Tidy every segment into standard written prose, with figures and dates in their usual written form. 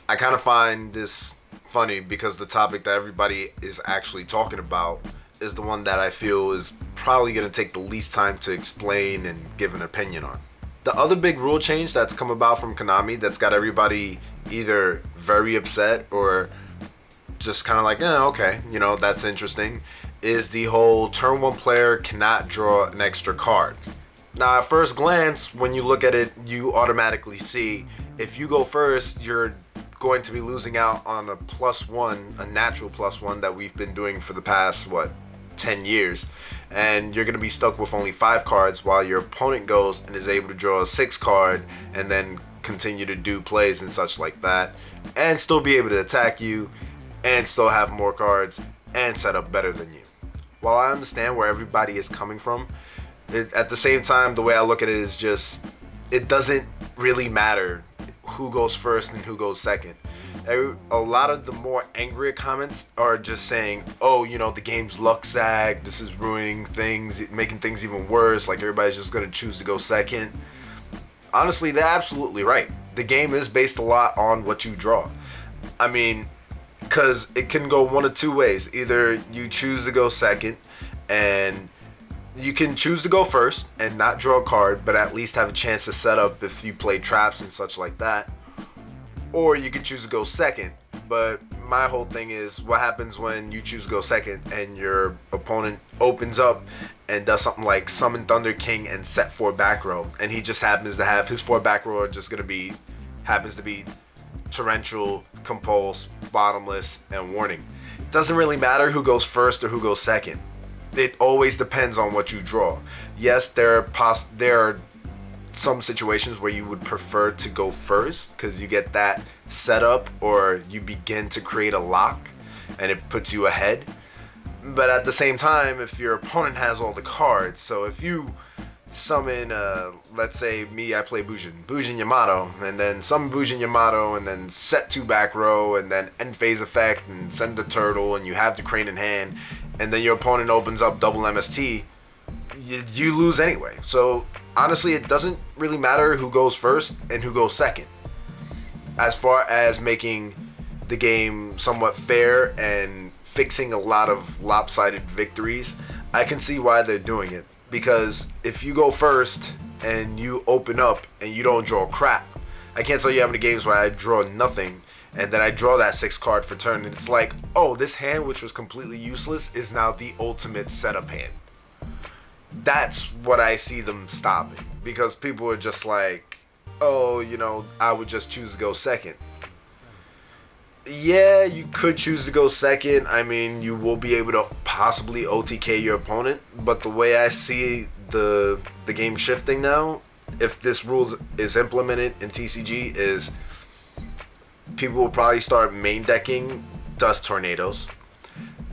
I kind of find this funny because the topic that everybody is actually talking about is the one that I feel is probably going to take the least time to explain and give an opinion on. The other big rule change that's come about from Konami that's got everybody either very upset or just kind of like, okay, that's interesting, is the whole turn one player cannot draw an extra card. Now, at first glance, when you look at it, you automatically see if you go first, you're going to be losing out on a +1, a natural +1 that we've been doing for the past, 10 years. And you're going to be stuck with only 5 cards while your opponent goes and is able to draw a 6 card and then continue to do plays and such like that, and still be able to attack you and still have more cards and set up better than you. While I understand where everybody is coming from, at the same time, the way I look at it is just, it doesn't really matter who goes first and who goes second. A lot of the more angry comments are just saying, oh, the game's luck sag, this is ruining things, making things even worse, like everybody's just going to choose to go second. Honestly, they're absolutely right. The game is based a lot on what you draw. I mean, because it can go one of two ways. Either you choose to go second and you can choose to go first and not draw a card, but at least have a chance to set up if you play traps and such like that. Or you can choose to go second. But my whole thing is, what happens when you choose to go second and your opponent opens up and does something like summon Thunder King and set 4 back row, and he just happens to have his 4 back row are just gonna be, happens to be torrential, compulse, bottomless, and warning. It doesn't really matter who goes first or who goes second. It always depends on what you draw. Yes, there are some situations where you would prefer to go first because you get that setup, or you begin to create a lock and it puts you ahead. But at the same time, if your opponent has all the cards, so if you summon, let's say me, I play Bujin Yamato, and then summon Bujin Yamato, and then set 2 back row, and then end phase effect, and send the turtle, and you have the crane in hand, and then your opponent opens up double MST, you lose anyway. So honestly, it doesn't really matter who goes first and who goes second, as far as making the game somewhat fair and fixing a lot of lopsided victories. I can see why they're doing it, because if you go first and you open up and you don't draw crap, I can't tell you how many games where I draw nothing and then I draw that 6 card for turn, and it's like, oh, this hand which was completely useless is now the ultimate setup hand. That's what I see them stopping, because people are just like, oh, I would just choose to go second. Yeah, you could choose to go second. I mean, you will be able to possibly OTK your opponent, but the way I see the game shifting now, if this rule is implemented in TCG, is people will probably start main decking Dust Tornadoes,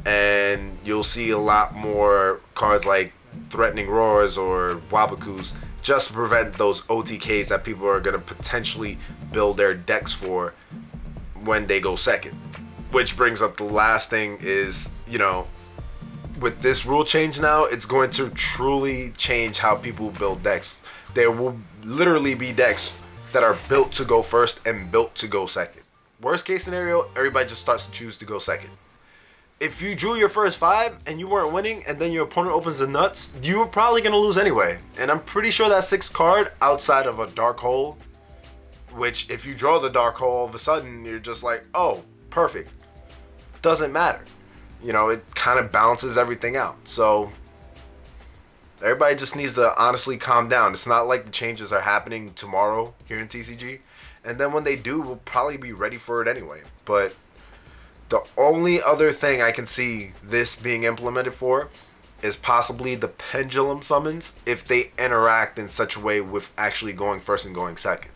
and you'll see a lot more cards like Threatening Roars or Wabakus, just to prevent those OTKs that people are going to potentially build their decks for when they go second. Which brings up the last thing is, with this rule change now, it's going to truly change how people build decks. There will literally be decks that are built to go first and built to go second. Worst case scenario, everybody just starts to choose to go second. If you drew your first 5 and you weren't winning, and then your opponent opens the nuts, you were probably going to lose anyway. And I'm pretty sure that 6th card, outside of a dark hole, which if you draw the dark hole, all of a sudden you're just like, oh, perfect. Doesn't matter. It kind of balances everything out. So everybody just needs to honestly calm down. It's not like the changes are happening tomorrow here in TCG. And then when they do, we'll probably be ready for it anyway. But the only other thing I can see this being implemented for is possibly the pendulum summons, if they interact in such a way with actually going first and going second.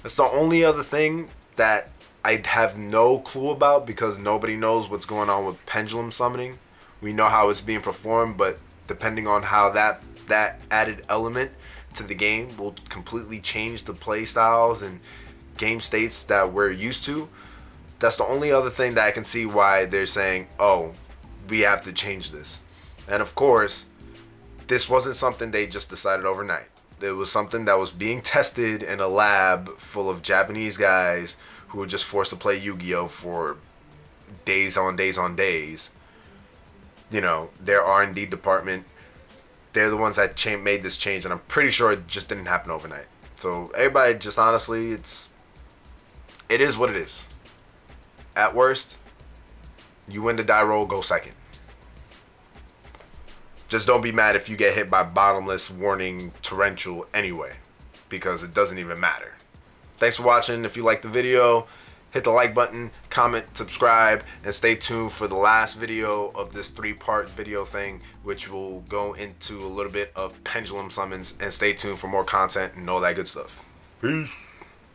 That's the only other thing that I have no clue about, because nobody knows what's going on with pendulum summoning. We know how it's being performed, but depending on how that added element to the game will completely change the play styles and game states that we're used to. That's the only other thing that I can see why they're saying, oh, we have to change this. And of course, this wasn't something they just decided overnight. It was something that was being tested in a lab full of Japanese guys who were just forced to play Yu-Gi-Oh for days on days on days. You know, their R&D department, they're the ones that made this change, and I'm pretty sure it just didn't happen overnight. So everybody, just honestly, it is what it is. At worst, you win the die roll, go second. Just don't be mad if you get hit by bottomless, warning, torrential anyway, because it doesn't even matter. Thanks for watching. If you liked the video, hit the like button, comment, subscribe, and stay tuned for the last video of this 3-part video thing, which will go into a little bit of pendulum summons, and stay tuned for more content and all that good stuff. Peace.